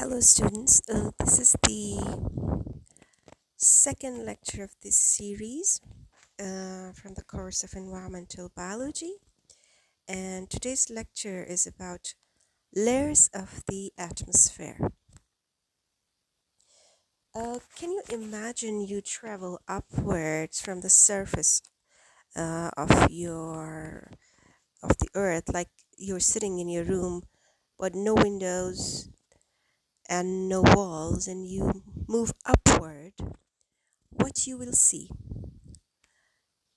Hello, students. This is the second lecture of this series from the course of environmental biology. And today's lecture is about layers of the atmosphere. Can you imagine you travel upwards from the surface of the earth, like you're sitting in your room, but no windows and no walls, and you move upward? What you will see,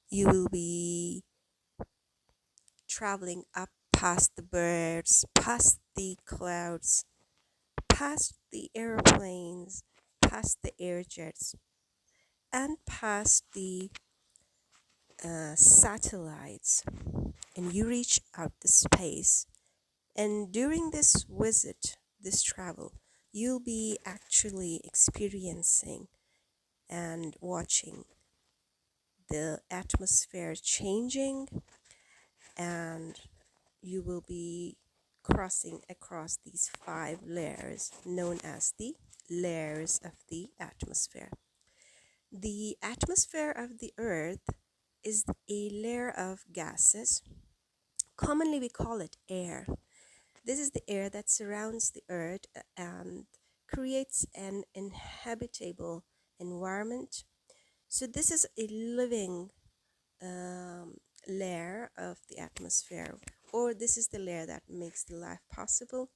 you will be traveling up past the birds, past the clouds, past the airplanes, past the air jets, and past the satellites. And you reach out the space. And during this visit, this travel, you'll be actually experiencing and watching the atmosphere changing, and you will be crossing across these five layers known as the layers of the atmosphere. The atmosphere of the earth is a layer of gases. Commonly, we call it air. This is the air that surrounds the earth and creates an inhabitable environment. So, this is a living um, layer of the atmosphere, or this is the layer that makes the life possible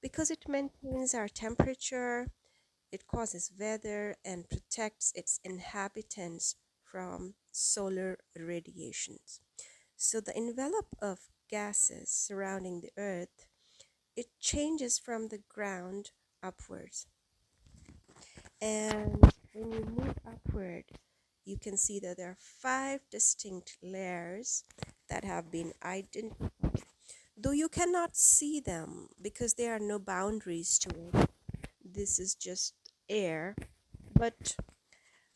because it maintains our temperature, it causes weather, and protects its inhabitants from solar radiations. So the envelope of gases surrounding the earth, it changes from the ground upwards. And when you move upward, you can see that there are five distinct layers that have been identified. Though you cannot see them because there are no boundaries to it, this is just air. But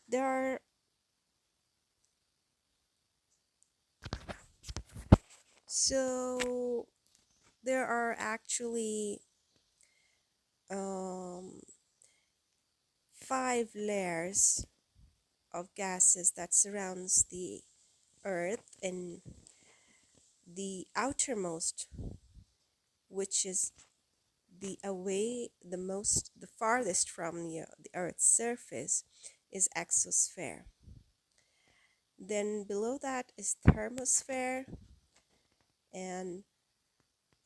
there are so there are actually um, five layers of gases that surrounds the earth, and the outermost, which is the farthest from the earth's surface, is exosphere. Then below that is thermosphere, and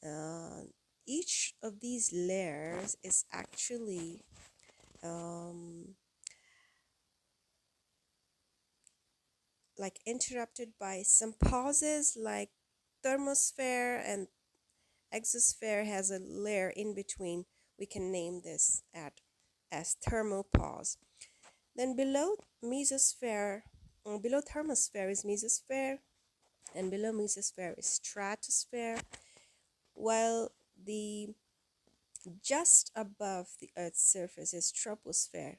uh, each of these layers is actually um, like interrupted by some pauses, like thermosphere and exosphere has a layer in between. We can name this as thermal pause. Then below thermosphere is mesosphere, and below mesosphere is stratosphere, while the just above the Earth's surface is troposphere,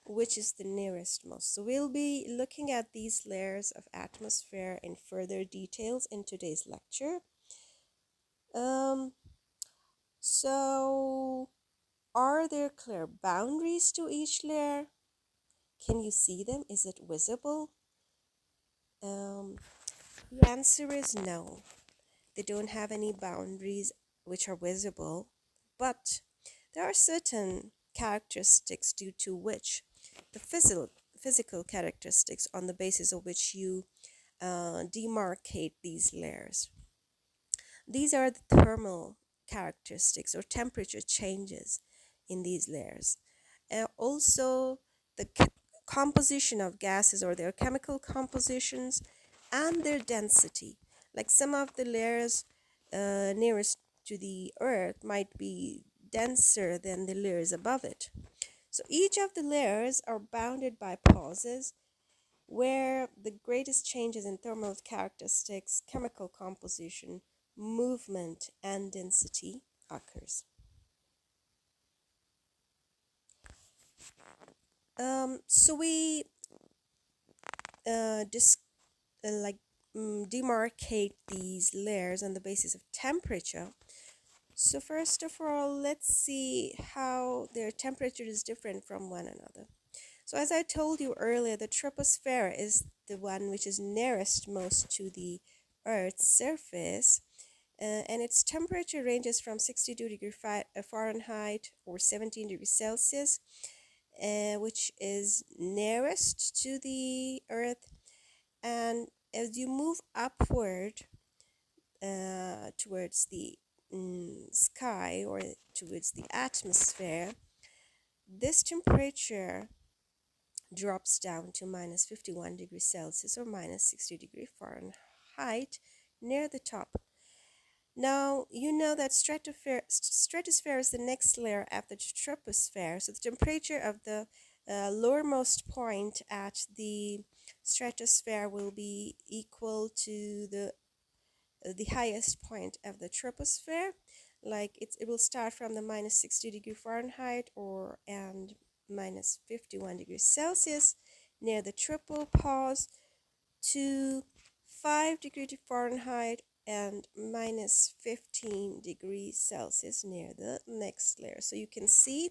which is the nearest most. So we'll be looking at these layers of atmosphere in further details in today's lecture. Um, so are there clear boundaries to each layer? Can you see them? Is it visible? Um, the answer is no. They don't have any boundaries which are visible, but there are certain characteristics due to which the physical characteristics on the basis of which you demarcate these layers. These are the thermal characteristics or temperature changes in these layers. Also, the composition of gases or their chemical compositions and their density. Like some of the layers nearest to the earth might be denser than the layers above it. So each of the layers are bounded by pauses where the greatest changes in thermal characteristics, chemical composition, movement, and density occurs. So we dis- like demarcate these layers on the basis of temperature. So first of all, let's see how their temperature is different from one another. So as I told you earlier, the troposphere is the one which is nearest most to the Earth's surface, and its temperature ranges from 62 degrees Fahrenheit or 17 degrees Celsius, which is nearest to the Earth. And as you move upward towards the sky or towards the atmosphere, this temperature drops down to minus 51 degrees Celsius or minus 60 degrees Fahrenheit near the top. Now, you know that stratosphere is the next layer after the troposphere. So the temperature of the lowermost point at the stratosphere will be equal to the highest point of the troposphere. Like it will start from the minus 60 degree Fahrenheit or and minus 51 degrees Celsius near the tropopause to 5 degrees Fahrenheit and minus 15 degrees Celsius near the next layer. So you can see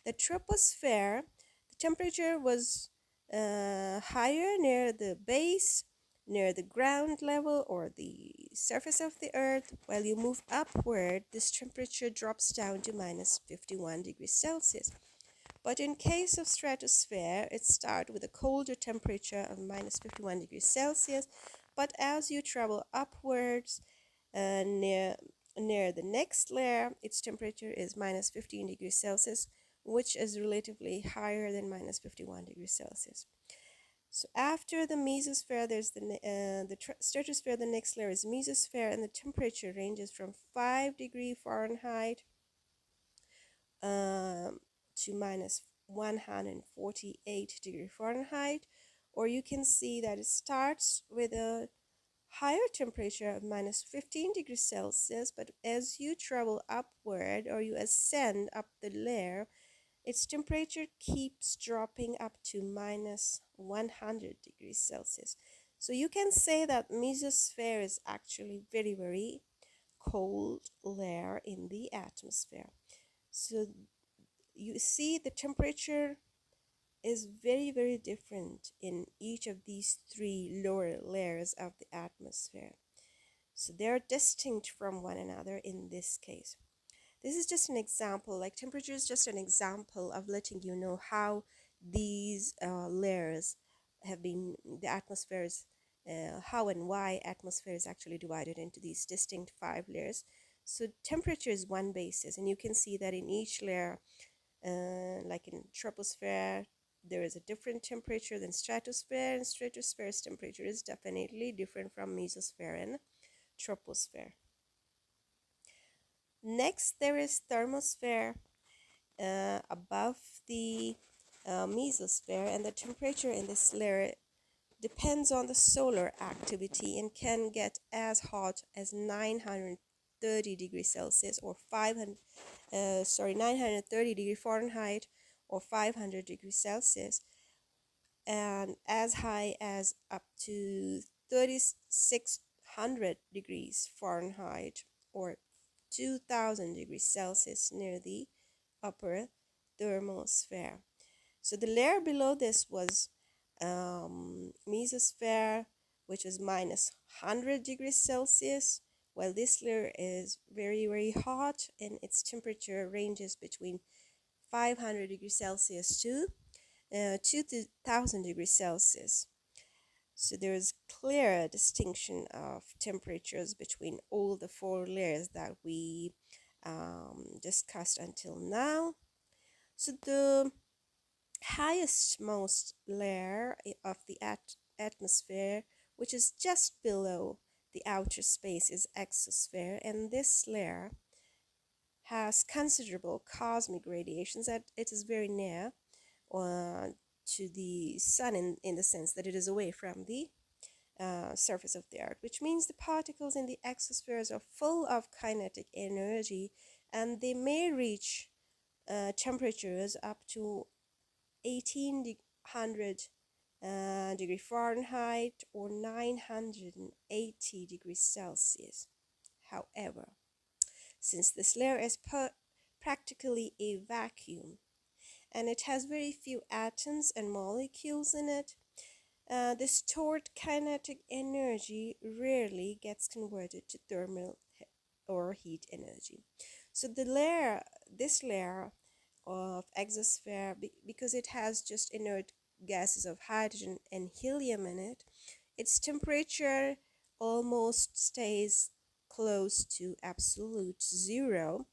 the troposphere, the temperature was higher near the base, near the ground level or the surface of the earth. While you move upward, this temperature drops down to minus 51 degrees Celsius. But in case of stratosphere, it starts with a colder temperature of minus 51 degrees Celsius. But as you travel upwards near the next layer, its temperature is minus 15 degrees Celsius, which is relatively higher than minus 51 degrees Celsius. So after the mesosphere, there's the stratosphere. The next layer is mesosphere, and the temperature ranges from 5 degrees Fahrenheit to minus 148 degree Fahrenheit, or you can see that it starts with a higher temperature of minus 15 degrees Celsius, but as you travel upward or you ascend up the layer, its temperature keeps dropping up to minus 100 degrees Celsius. So you can say that mesosphere is actually very, very cold layer in the atmosphere. So you see the temperature is very, very different in each of these three lower layers of the atmosphere. So they're distinct from one another in this case. This is just an example, like temperature is just an example of letting you know how these layers have been, the atmospheres, how and why atmosphere is actually divided into these distinct 5 layers. So temperature is one basis, and you can see that in each layer, like in troposphere, there is a different temperature than stratosphere, and stratosphere's temperature is definitely different from mesosphere and troposphere. Next, there is thermosphere above the mesosphere, and the temperature in this layer depends on the solar activity and can get as hot as 930 degrees Celsius or 930 degrees Fahrenheit or 500 degrees Celsius, and as high as up to 3600 degrees Fahrenheit or 2000 degrees Celsius near the upper thermosphere. So the layer below this was mesosphere, which is minus 100 degrees Celsius, while this layer is very, very hot and its temperature ranges between 500 degrees Celsius to 2000 degrees Celsius. So there is clear distinction of temperatures between all the 4 layers that we discussed until now. So the highest most layer of the atmosphere, which is just below the outer space, is exosphere, and this layer has considerable cosmic radiations that it is very near to the sun in the sense that it is away from the surface of the earth, which means the particles in the exospheres are full of kinetic energy, and they may reach temperatures up to 1800 degree Fahrenheit or 980 degrees Celsius. However, since this layer is practically a vacuum and it has very few atoms and molecules in it. The stored kinetic energy rarely gets converted to thermal or heat energy. So this layer of exosphere, because it has just inert gases of hydrogen and helium in it, its temperature almost stays close to absolute zero.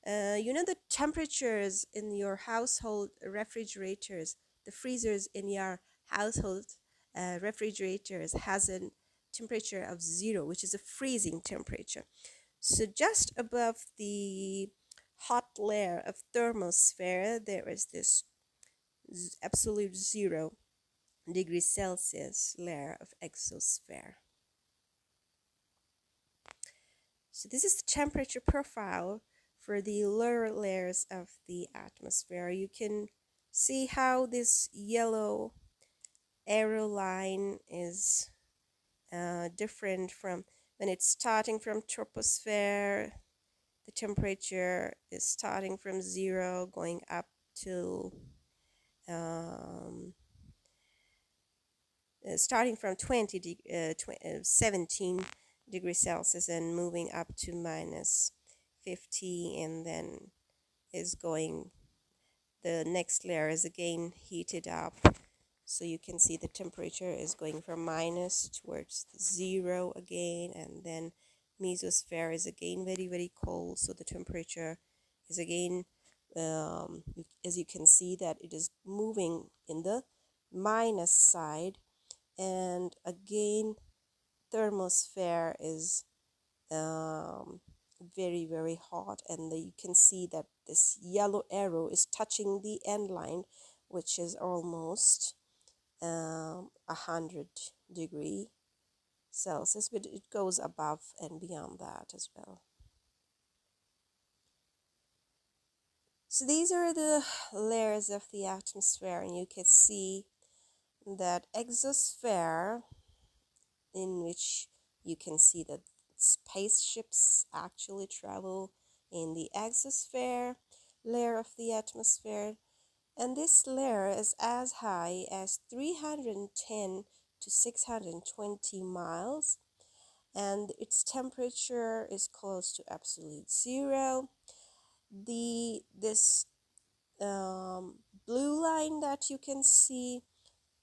The temperatures in your household refrigerators, the freezers in your household refrigerators has a temperature of zero, which is a freezing temperature. So just above the hot layer of thermosphere, there is this absolute 0 degrees Celsius layer of exosphere. So this is the temperature profile for the lower layers of the atmosphere. You can see how this yellow arrow line is different from when it's starting from troposphere. The temperature is starting from 0 going up to um, starting from 17 degrees Celsius and moving up to minus 50, and then is going, the next layer is again heated up. So you can see the temperature is going from minus towards 0 again, and then mesosphere is again very, very cold. So the temperature is again, as you can see, that it is moving in the minus side, and again thermosphere is very, very hot, and you can see that this yellow arrow is touching the end line, which is almost 100 degree Celsius, but it goes above and beyond that as well. So these are the layers of the atmosphere, and you can see that exosphere, in which you can see that spaceships actually travel in the exosphere layer of the atmosphere, and this layer is as high as 310 to 620 miles, and its temperature is close to absolute 0. This blue line that you can see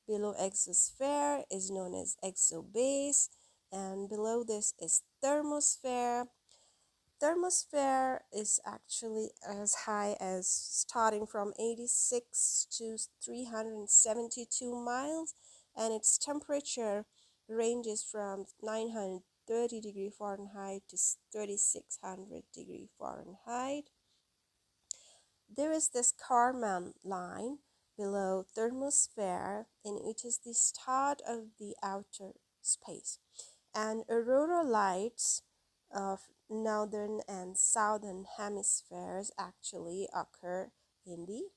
below exosphere is known as exobase, and below this is thermosphere. Thermosphere is actually as high as starting from 86 to 372 miles, and its temperature ranges from 930 degree Fahrenheit to 3600 degree Fahrenheit. There is this Kármán line below thermosphere, and it is the start of the outer space. And aurora lights of northern and southern hemispheres actually occur in the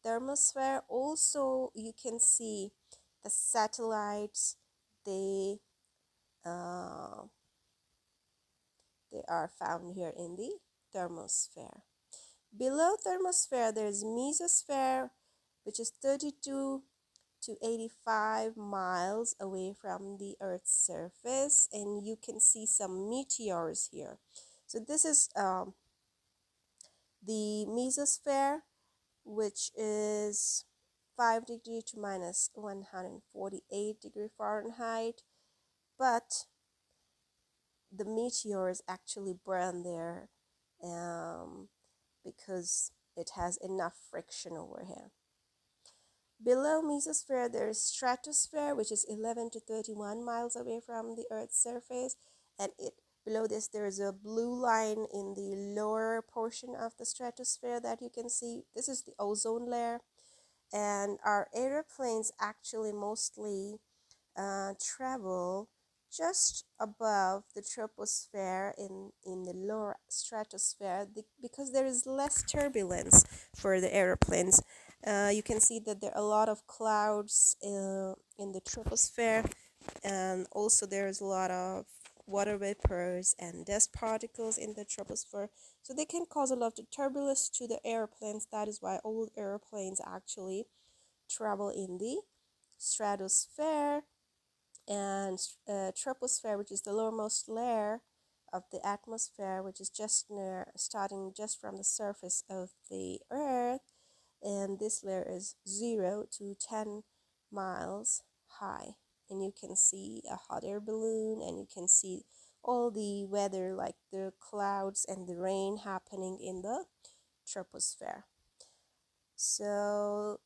thermosphere. Also, you can see the satellites. They uh, they are found here in the thermosphere. Below thermosphere, there is mesosphere, which is 32 to 85 miles away from the Earth's surface, and you can see some meteors here. So this is the mesosphere, which is 5 degree to minus 148 degree Fahrenheit, but the meteors actually burn there because it has enough friction over here. Below mesosphere, there is stratosphere, which is 11 to 31 miles away from the Earth's surface, and below this there is a blue line in the lower portion of the stratosphere that you can see. This is the ozone layer, and our airplanes actually mostly travel just above the troposphere in the lower stratosphere, because there is less turbulence for the airplanes. You can see that there are a lot of clouds in the troposphere, and also there's a lot of water vapors and dust particles in the troposphere. So they can cause a lot of turbulence to the airplanes. That is why all airplanes actually travel in the stratosphere and troposphere, which is the lowermost layer of the atmosphere, which is just near starting just from the surface of the earth, and this layer is 0 to 10 miles high, and you can see a hot air balloon, and you can see all the weather like the clouds and the rain happening in the troposphere. So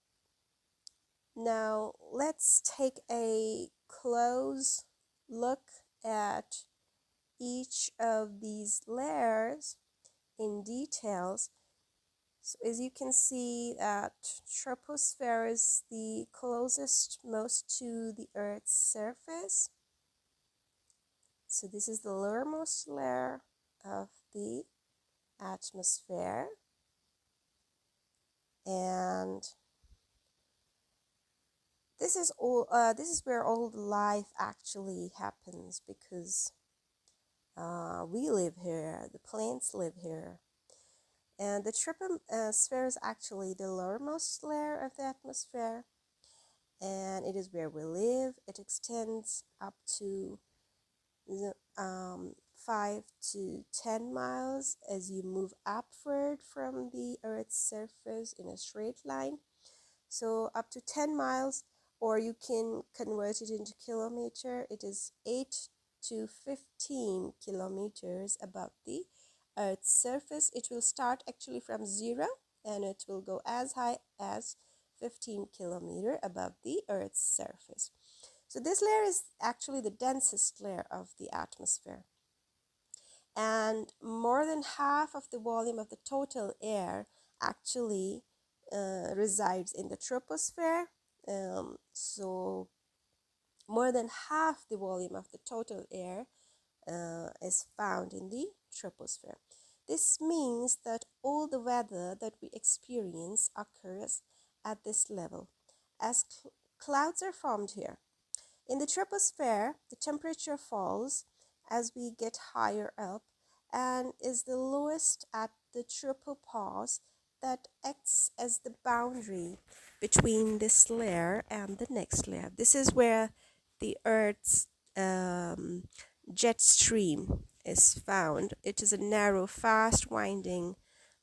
now let's take a close look at each of these layers in details. So as you can see that troposphere is the closest most to the Earth's surface. So this is the lowermost layer of the atmosphere, and this is all. This is where all the life actually happens, because we live here, the plants live here. And the troposphere is actually the lowermost layer of the atmosphere, and it is where we live. It extends up to 5 to 10 miles as you move upward from the Earth's surface in a straight line. So up to 10 miles, or you can convert it into kilometer. It is 8 to 15 kilometers above the Earth's surface. It will start actually from 0, and it will go as high as 15 kilometer above the Earth's surface. So this layer is actually the densest layer of the atmosphere, and more than half of the volume of the total air actually resides in the troposphere. So more than half the volume of the total air is found in the troposphere. This means that all the weather that we experience occurs at this level, as clouds are formed here. In the troposphere, the temperature falls as we get higher up and is the lowest at the tropopause that acts as the boundary between this layer and the next layer. This is where the Earth's jet stream is found. It is a narrow, fast winding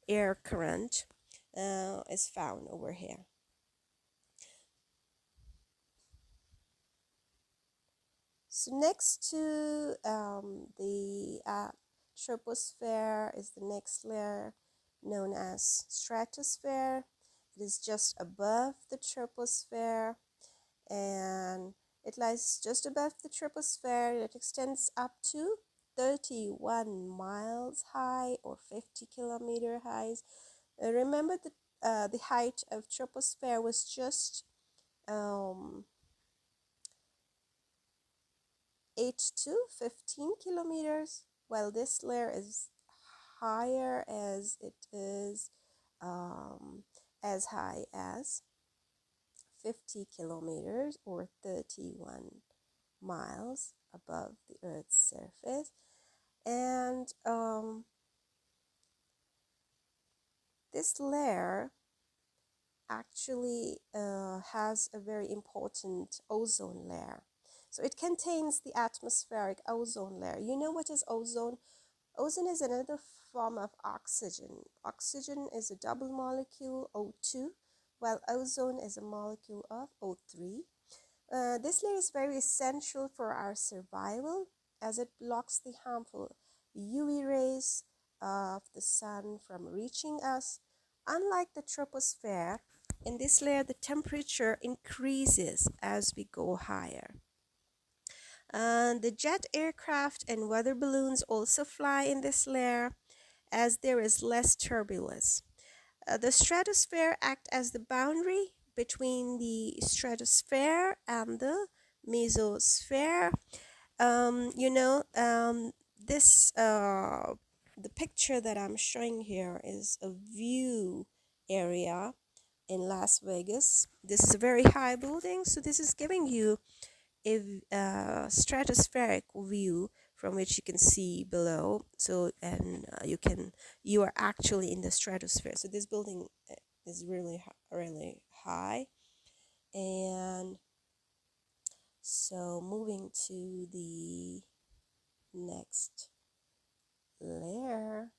air current is found over here. So next to the troposphere is the next layer known as stratosphere. It is just above the troposphere, and it lies just above the troposphere. It extends up to 31 miles high or 50 kilometer highs. Remember that the height of troposphere was just 8 to 15 kilometers, while this layer is higher, as it is as high as 50 kilometers or 31 miles above the Earth's surface. And this layer actually has a very important ozone layer. So it contains the atmospheric ozone layer. You know what is ozone? Ozone is another form of oxygen. Oxygen is a double molecule, O2, while ozone is a molecule of O3. This layer is very essential for our survival, as it blocks the harmful UV rays of the sun from reaching us. Unlike the troposphere, in this layer the temperature increases as we go higher. The jet aircraft and weather balloons also fly in this layer, as there is less turbulence. The stratosphere acts as the boundary between the stratosphere and the mesosphere. You know, this the picture that I'm showing here is a view area in Las Vegas. This is a very high building, so this is giving you a stratospheric view from which you can see below. So, and you are actually in the stratosphere. So this building is really high. And so moving to the next layer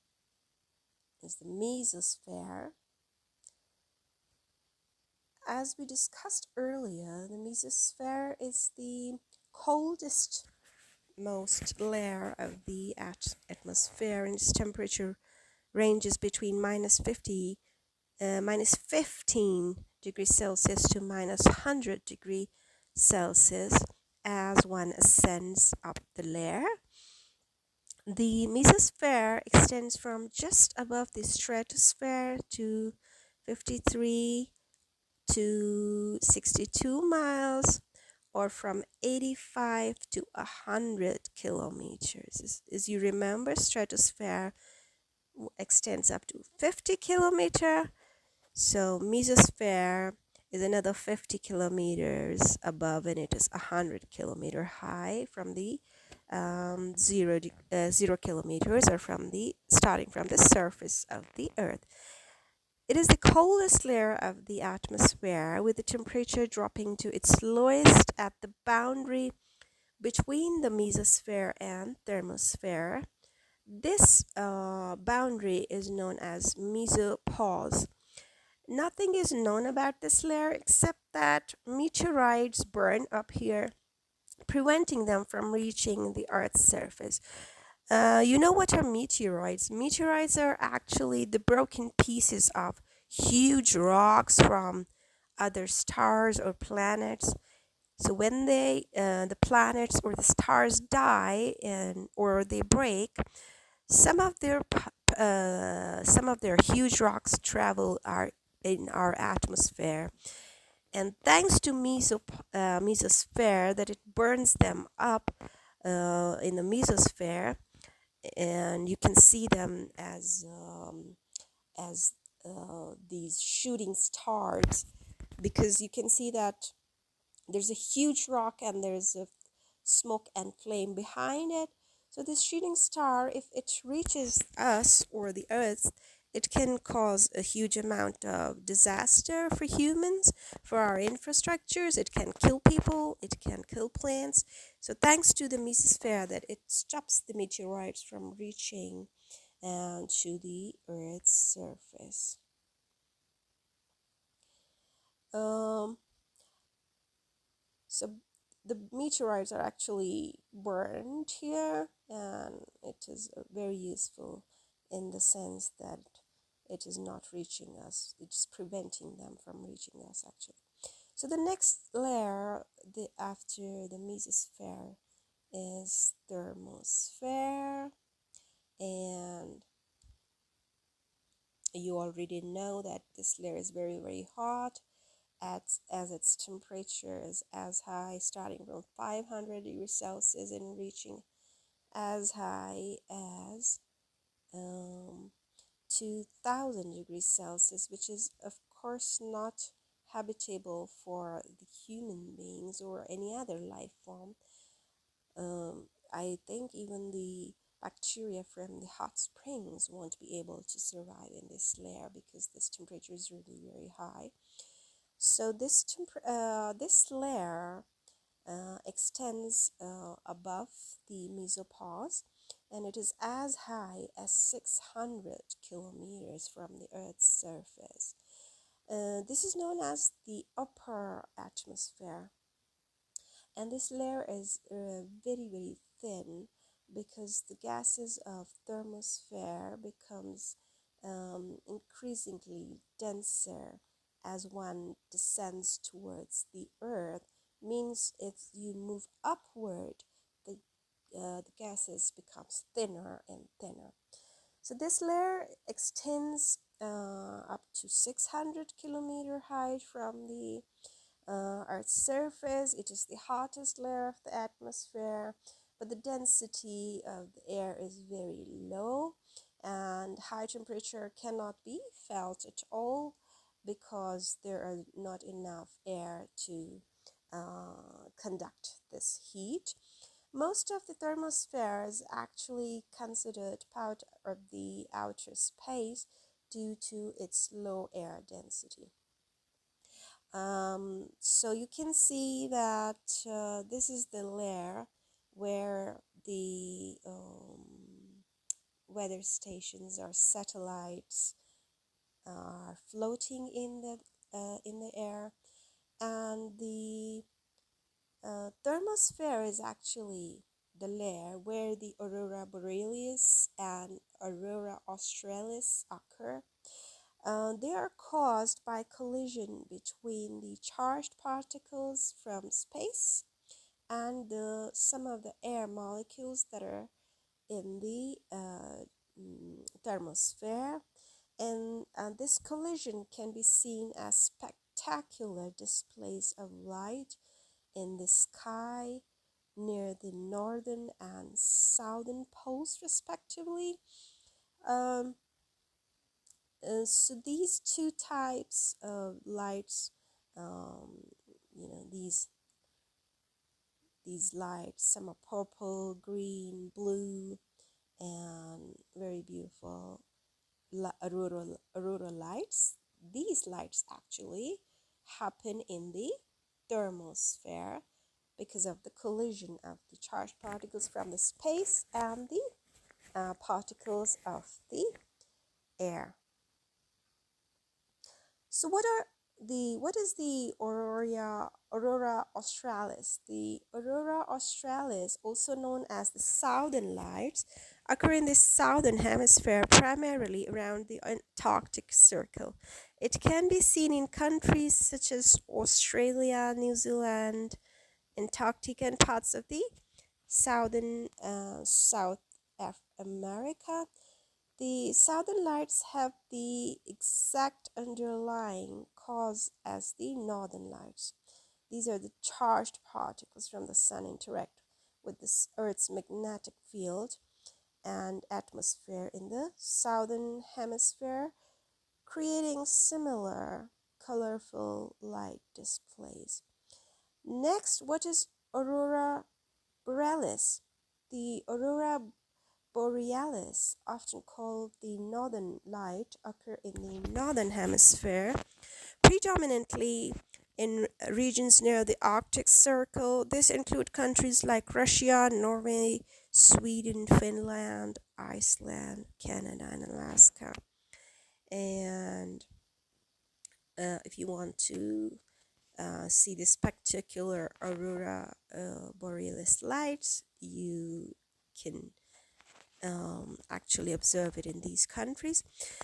is the mesosphere. As we discussed earlier, the mesosphere is the coldest most layer of the atmosphere, and its temperature ranges between minus 15 degrees Celsius to minus 100 degrees Celsius as one ascends up the layer. The mesosphere extends from just above the stratosphere to 53 to 62 miles, or from 85 to 100 kilometers. As you remember, stratosphere extends up to 50 kilometer. So mesosphere is another 50 kilometers above, and it is 100-kilometer high from the 0 kilometers, or from the starting from the surface of the Earth. It is the coldest layer of the atmosphere, with the temperature dropping to its lowest at the boundary between the mesosphere and thermosphere. This boundary is known as mesopause. Nothing is known about this layer except that meteorites burn up here, preventing them from reaching the Earth's surface. You know what are meteoroids? Meteorites are actually the broken pieces of huge rocks from other stars or planets. So when the planets or the stars die and or they break, some of some of their huge rocks travel in our atmosphere, and thanks to mesosphere, that it burns them up in the mesosphere, and you can see them as these shooting stars, because you can see that there's a huge rock and there's a smoke and flame behind it. So this shooting star, if it reaches us or the Earth, it can cause a huge amount of disaster for humans, for our infrastructures. It can kill people, it can kill plants. So thanks to the mesosphere, that it stops the meteorites from reaching to the Earth's surface. Um, so the meteorites are actually burned here, and it is very useful in the sense that it is not reaching us, it's preventing them from reaching us actually. So the next layer after the mesosphere is thermosphere, and you already know that this layer is very hot, as its temperature is as high, starting from 500 degrees Celsius and reaching as high as 2000 degrees Celsius, which is of course not habitable for the human beings or any other life form. I think even the bacteria from the hot springs won't be able to survive in this layer, because this temperature is really very high. So this layer extends above the mesopause, and it is as high as 600 kilometers from the Earth's surface. This is known as the upper atmosphere, and this layer is very thin, because the gases of thermosphere becomes increasingly denser as one descends towards the Earth. Means if you move upward, the gases becomes thinner and thinner. So this layer extends up to 600 kilometer height from the Earth's surface. It is the hottest layer of the atmosphere, but the density of the air is very low, and high temperature cannot be felt at all, because there are not enough air to conduct this heat. Most of the thermosphere is actually considered part of the outer space due to its low air density. So you can see that this is the layer where the weather stations or satellites are floating in the air, and the thermosphere is actually the layer where the aurora borealis and aurora australis occur. They are caused by collision between the charged particles from space and some of the air molecules that are in the thermosphere. And this collision can be seen as spectacular displays of light in the sky near the northern and southern poles, respectively. Um, so these two types of lights, um, these lights, some are purple, green, blue, and very beautiful aurora lights. These lights actually happen in the thermosphere because of the collision of the charged particles from the space and the particles of the air. So what is the aurora australis? The aurora australis, also known as the southern lights, occur in the southern hemisphere, primarily around the Antarctic Circle. It can be seen in countries such as Australia, New Zealand, Antarctica, and parts of the southern South America. The southern lights have the exact underlying cause as the northern lights. These are the charged particles from the sun interact with the Earth's magnetic field and atmosphere in the southern hemisphere, creating similar colorful light displays. Next, what is aurora borealis? The aurora borealis, often called the northern light, occur in the northern hemisphere, predominantly in regions near the Arctic Circle. This include countries like Russia, Norway, Sweden, Finland, Iceland, Canada, and Alaska. And if you want to see this particular aurora borealis lights, you can actually observe it in these countries.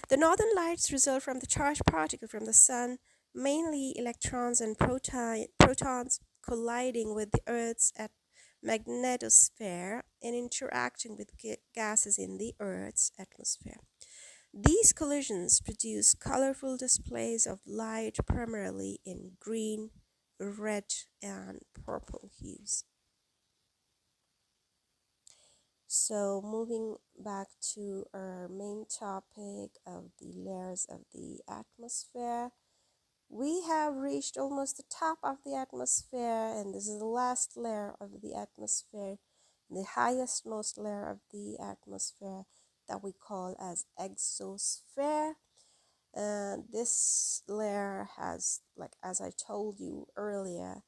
The northern lights result from the charged particle from the sun, mainly electrons and protons colliding with the Earth's magnetosphere and interacting with gases in the Earth's atmosphere. These collisions produce colorful displays of light, primarily in green, red, and purple hues. So moving back to our main topic of the layers of the atmosphere, we have reached almost the top of the atmosphere, and this is the last layer of the atmosphere, the highest most layer of the atmosphere that we call as exosphere. This layer has, like as I told you earlier,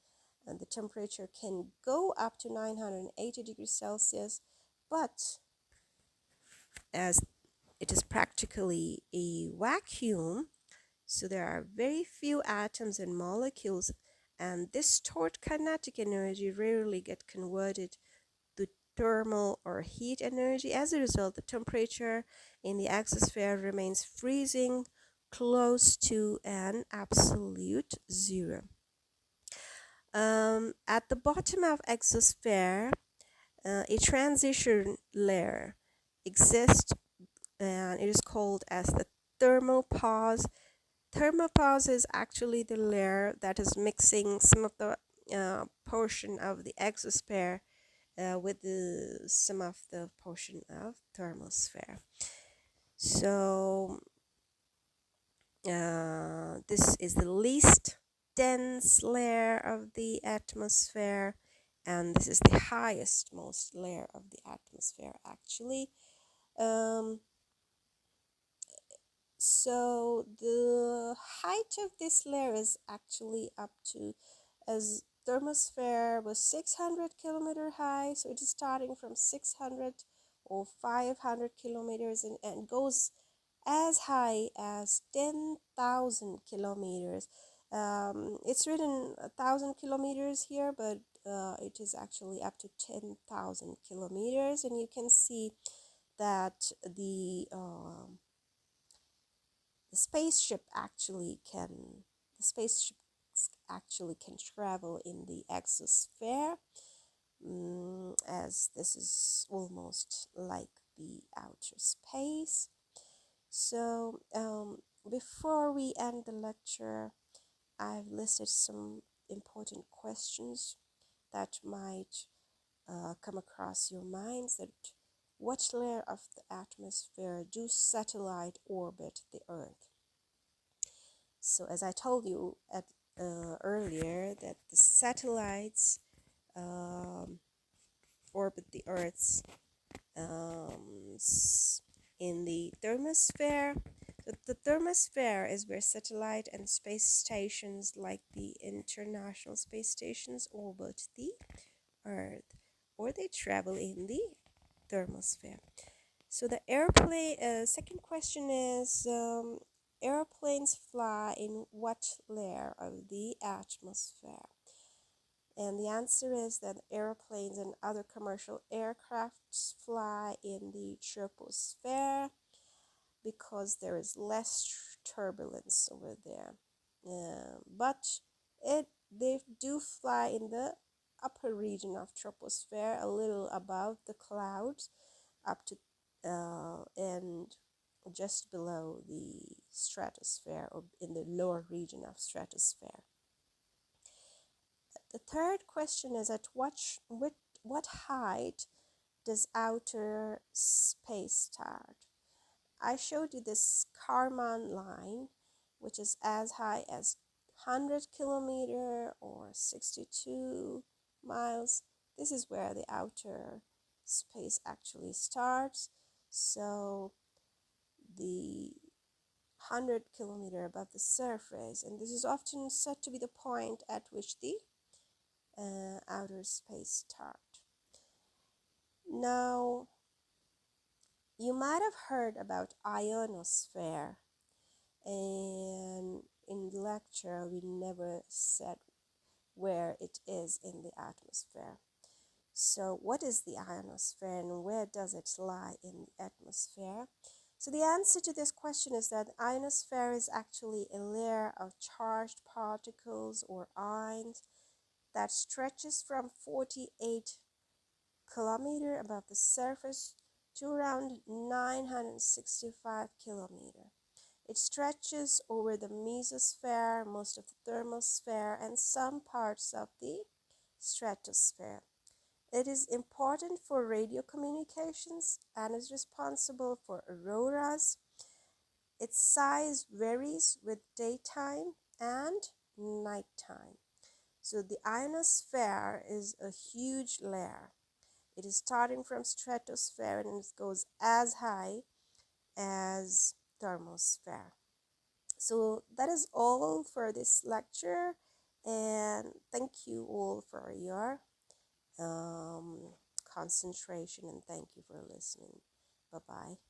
the temperature can go up to 980 degrees Celsius, but as it is practically a vacuum, so there are very few atoms and molecules, and this stored kinetic energy rarely get converted to thermal or heat energy. As a result, the temperature in the exosphere remains freezing, close to an absolute zero. At the bottom of exosphere, a transition layer exists, and it is called as the thermopause. Thermopause is actually the layer that is mixing some of the portion of the exosphere with some of the portion of thermosphere. So this is the least dense layer of the atmosphere, and this is the highest most layer of the atmosphere actually. Um, so the height of this layer is actually up to, as thermosphere was 600 kilometer high, so it is starting from 600 or 500 kilometers and goes as high as 10,000 kilometers. It's written 1,000 kilometers here, but it is actually up to 10,000 kilometers, and you can see that the spaceship actually can the spaceship actually can travel in the exosphere, as this is almost like the outer space. So before we end the lecture, I've listed some important questions that might come across your minds. That what layer of the atmosphere do satellite orbit the Earth? So as I told you earlier, that the satellites um, orbit the Earth's um, in the thermosphere. The thermosphere is where satellite and space stations like the International Space Stations orbit the Earth, or they travel in the thermosphere. So the airplane, second question is, airplanes fly in what layer of the atmosphere? And the answer is that airplanes and other commercial aircrafts fly in the troposphere because there is less turbulence over there. But they do fly in the upper region of troposphere, a little above the clouds, up to and just below the stratosphere, or in the lower region of stratosphere. The third question is, what height does outer space start? I showed you this Kármán line, which is as high as 100 kilometer or 62 miles. This is where the outer space actually starts. So the 100 kilometer above the surface, and this is often said to be the point at which the outer space start. Now, you might have heard about ionosphere, and in the lecture we never said where it is in the atmosphere. So what is the ionosphere and where does it lie in the atmosphere? So the answer to this question is that ionosphere is actually a layer of charged particles or ions that stretches from 48 kilometer above the surface to around 965 kilometer. It stretches over the mesosphere, most of the thermosphere, and some parts of the stratosphere. It is important for radio communications and is responsible for auroras. Its size varies with daytime and nighttime. So the ionosphere is a huge layer. It is starting from stratosphere and it goes as high as thermosphere. So that is all for this lecture, and thank you all for your concentration, and thank you for listening. Bye bye.